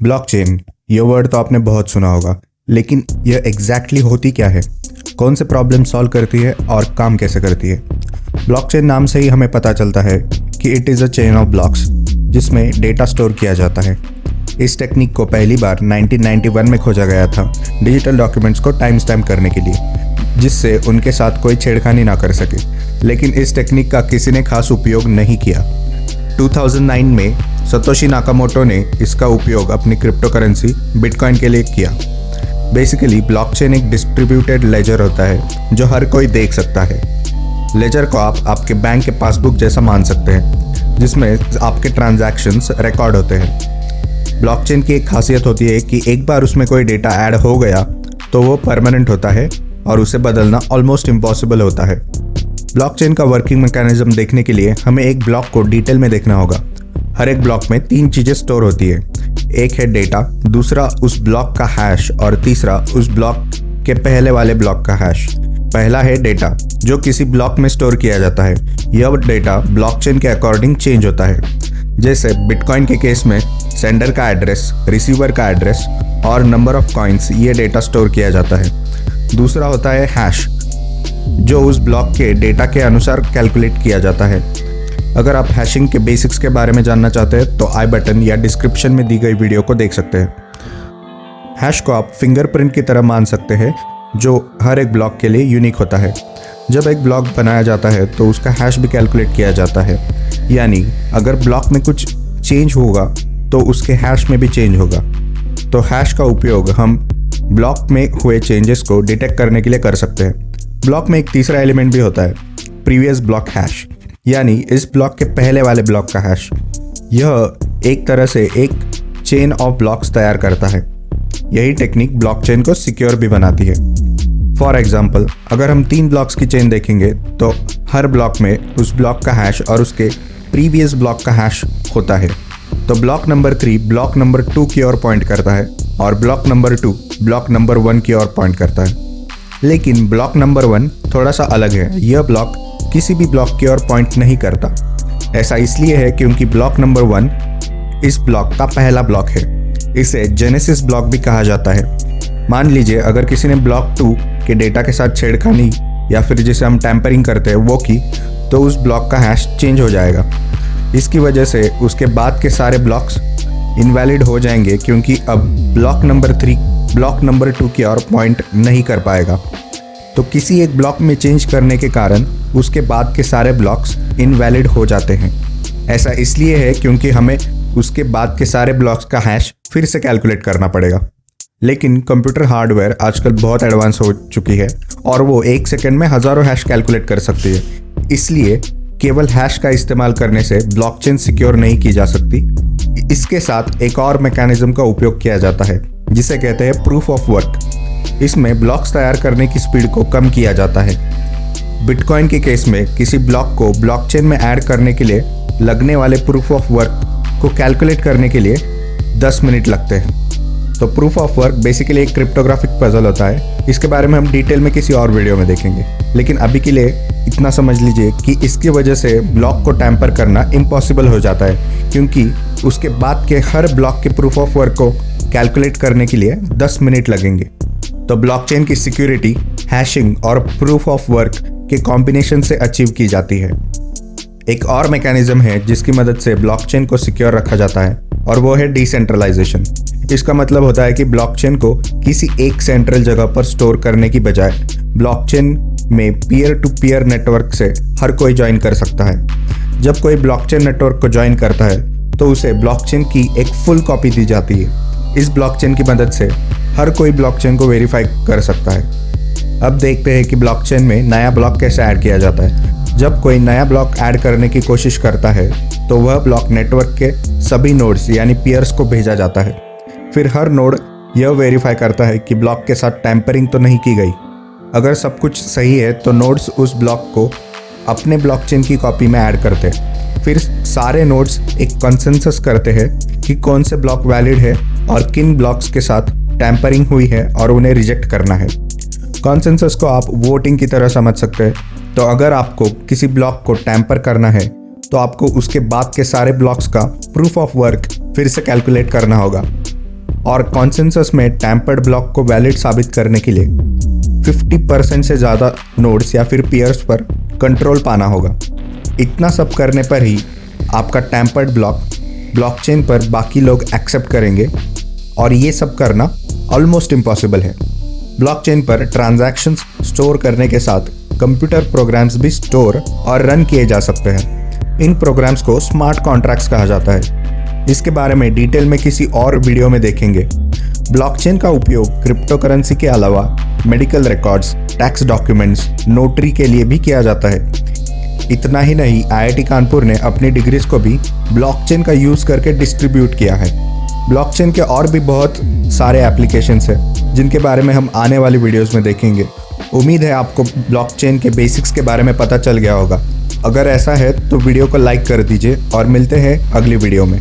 Blockchain, ये word तो आपने बहुत सुना होगा, लेकिन यह एग्जैक्टली होती क्या है, कौन से प्रॉब्लम सॉल्व करती है और काम कैसे करती है। ब्लॉकचेन नाम से ही हमें पता चलता है कि it is a chain of blocks जिसमें डेटा स्टोर किया जाता है। इस टेक्निक को पहली बार 1991 में खोजा गया था डिजिटल डॉक्यूमेंट्स को टाइम स्टैम्प करने के लिए, जिससे उनके साथ कोई छेड़खानी ना कर सके। लेकिन इस टेक्निक का किसी ने खास उपयोग नहीं किया। 2009 में सतोशी नाकामोटो ने इसका उपयोग अपनी क्रिप्टो करेंसी बिटकॉइन के लिए किया। बेसिकली ब्लॉकचेन एक डिस्ट्रीब्यूटेड लेजर होता है जो हर कोई देख सकता है। लेजर को आप आपके बैंक के पासबुक जैसा मान सकते हैं, जिसमें आपके ट्रांजैक्शंस रिकॉर्ड होते हैं। ब्लॉकचेन की एक खासियत होती है कि एक बार उसमें कोई डेटा ऐड हो गया तो वो परमानेंट होता है और उसे बदलना ऑलमोस्ट इम्पॉसिबल होता है। ब्लॉकचेन का वर्किंग मैकेनिज्म देखने के लिए हमें एक ब्लॉक को डिटेल में देखना होगा। हर एक ब्लॉक में 3 चीज़ें स्टोर होती है। एक है डेटा, दूसरा उस ब्लॉक का हैश और तीसरा उस ब्लॉक के पहले वाले ब्लॉक का हैश। पहला है डेटा, जो किसी ब्लॉक में स्टोर किया जाता है। यह डेटा ब्लॉकचेन के अकॉर्डिंग चेंज होता है। जैसे बिटकॉइन के केस में सेंडर का एड्रेस, रिसीवर का एड्रेस और नंबर ऑफ कॉइन्स, ये डेटा स्टोर किया जाता है। दूसरा होता है हैश, जो उस ब्लॉक के डेटा के अनुसार कैलकुलेट किया जाता है। अगर आप हैशिंग के बेसिक्स के बारे में जानना चाहते हैं तो आई बटन या डिस्क्रिप्शन में दी गई वीडियो को देख सकते हैं। हैश को आप फिंगरप्रिंट की तरह मान सकते हैं, जो हर एक ब्लॉक के लिए यूनिक होता है। जब एक ब्लॉक बनाया जाता है तो उसका हैश भी कैलकुलेट किया जाता है, यानी अगर ब्लॉक में कुछ चेंज होगा तो उसके हैश में भी चेंज होगा। तो हैश का उपयोग हम ब्लॉक में हुए चेंजेस को डिटेक्ट करने के लिए कर सकते हैं। ब्लॉक में एक तीसरा एलिमेंट भी होता है, प्रीवियस ब्लॉक हैश, यानी इस ब्लॉक के पहले वाले ब्लॉक का हैश। यह एक तरह से एक चेन ऑफ ब्लॉक्स तैयार करता है। यही टेक्निक ब्लॉकचेन को सिक्योर भी बनाती है। फॉर एग्जाम्पल, अगर हम 3 ब्लॉक्स की चेन देखेंगे तो हर ब्लॉक में उस ब्लॉक का हैश और उसके प्रीवियस ब्लॉक का हैश होता है। तो ब्लॉक नंबर 3 ब्लॉक नंबर 2 की ओर पॉइंट करता है और ब्लॉक नंबर 2 ब्लॉक नंबर 1 की ओर पॉइंट करता है। लेकिन ब्लॉक नंबर 1 थोड़ा सा अलग है। यह ब्लॉक किसी भी ब्लॉक की ओर पॉइंट नहीं करता। ऐसा इसलिए है क्योंकि ब्लॉक नंबर 1 इस ब्लॉक का पहला ब्लॉक है। इसे जेनेसिस ब्लॉक भी कहा जाता है। मान लीजिए अगर किसी ने ब्लॉक 2 के डेटा के साथ छेड़खानी या फिर जिसे हम टैम्परिंग करते हैं वो की, तो उस ब्लॉक का हैश चेंज हो जाएगा। इसकी वजह से उसके बाद के सारे ब्लॉक्स इनवैलिड हो जाएंगे, क्योंकि अब ब्लॉक नंबर 3 ब्लॉक नंबर 2 की ओर पॉइंट नहीं कर पाएगा। तो किसी एक ब्लॉक में चेंज करने के कारण उसके बाद के सारे ब्लॉक्स इनवैलिड हो जाते हैं। ऐसा इसलिए है क्योंकि हमें उसके बाद के सारे ब्लॉक्स का हैश फिर से कैलकुलेट करना पड़ेगा। लेकिन कंप्यूटर हार्डवेयर आजकल बहुत एडवांस हो चुकी है और वो 1 सेकंड में हज़ारों हैश कैलकुलेट कर सकती है। इसलिए केवल हैश का इस्तेमाल करने से ब्लॉकचेन सिक्योर नहीं की जा सकती। इसके साथ एक और मैकेनिज्म का उपयोग किया जाता है जिसे कहते हैं प्रूफ ऑफ वर्क। इसमें ब्लॉक्स तैयार करने की स्पीड को कम किया जाता है। बिटकॉइन के केस में किसी ब्लॉक को ब्लॉकचेन में ऐड करने के लिए लगने वाले प्रूफ ऑफ वर्क को कैलकुलेट करने के लिए 10 मिनट लगते हैं। तो प्रूफ ऑफ वर्क बेसिकली एक क्रिप्टोग्राफिक पजल होता है। इसके बारे में हम डिटेल में किसी और वीडियो में देखेंगे, लेकिन अभी के लिए इतना समझ लीजिए कि इसकी वजह से ब्लॉक को टैम्पर करना इम्पॉसिबल हो जाता है, क्योंकि उसके बाद के हर ब्लॉक के प्रूफ ऑफ वर्क को कैलकुलेट करने के लिए 10 मिनट लगेंगे। तो ब्लॉकचेन की सिक्योरिटी हैशिंग और प्रूफ ऑफ वर्क के कॉम्बिनेशन से अचीव की जाती है। एक और मैकेनिज्म है जिसकी मदद से ब्लॉकचेन को सिक्योर रखा जाता है, और वो है डिसेंट्रलाइजेशन। इसका मतलब होता है कि ब्लॉकचेन को किसी एक सेंट्रल जगह पर स्टोर करने की बजाय ब्लॉकचेन में पीयर टू पीयर नेटवर्क से हर कोई ज्वाइन कर सकता है। जब कोई ब्लॉकचेन नेटवर्क को ज्वाइन करता है तो उसे ब्लॉकचेन की एक फुल कॉपी दी जाती है। इस ब्लॉकचेन की मदद से हर कोई ब्लॉकचेन को वेरीफाई कर सकता है। अब देखते हैं कि ब्लॉकचेन में नया ब्लॉक कैसे ऐड किया जाता है। जब कोई नया ब्लॉक ऐड करने की कोशिश करता है तो वह ब्लॉक नेटवर्क के सभी नोड्स यानी पीयर्स को भेजा जाता है। फिर हर नोड यह वेरीफाई करता है कि ब्लॉक के साथ टैम्परिंग तो नहीं की गई। अगर सब कुछ सही है तो नोड्स उस ब्लॉक को अपने ब्लॉकचेन की कॉपी में ऐड करते हैं। फिर सारे नोड्स एक कंसेंसस करते हैं कि कौन से ब्लॉक वैलिड है और किन ब्लॉक्स के साथ टैम्परिंग हुई है और उन्हें रिजेक्ट करना है। कंसेंसस को आप वोटिंग की तरह समझ सकते हैं। तो अगर आपको किसी ब्लॉक को टैम्पर करना है तो आपको उसके बाद के सारे ब्लॉक्स का प्रूफ ऑफ वर्क फिर से कैलकुलेट करना होगा। और कॉन्सेंसस में टैम्पर्ड ब्लॉक को वैलिड साबित करने के लिए 50% से ज़्यादा नोड्स या फिर पीयर्स पर कंट्रोल पाना होगा। इतना सब करने पर ही आपका टैम्पर्ड ब्लॉकचेन पर बाकी लोग एक्सेप्ट करेंगे, और ये सब करना ऑलमोस्ट इम्पॉसिबल है। ब्लॉकचेन पर ट्रांजैक्शंस स्टोर करने के साथ कंप्यूटर प्रोग्राम्स भी स्टोर और रन किए जा सकते हैं। इन प्रोग्राम्स को स्मार्ट कॉन्ट्रैक्ट्स कहा जाता है। इसके बारे में डिटेल में किसी और वीडियो में देखेंगे। ब्लॉकचेन का उपयोग क्रिप्टो करेंसी के अलावा medical records, tax documents, notary के लिए भी किया जाता है। इतना ही नहीं, IIT कानपुर ने अपनी डिग्रीज को भी ब्लॉकचेन का यूज़ करके डिस्ट्रीब्यूट किया है। ब्लॉकचेन के और भी बहुत सारे एप्लीकेशंस हैं जिनके बारे में हम आने वाली वीडियोस में देखेंगे। उम्मीद है आपको ब्लॉकचेन के बेसिक्स के बारे में पता चल गया होगा। अगर ऐसा है तो वीडियो को लाइक कर दीजिए और मिलते हैं अगली वीडियो में।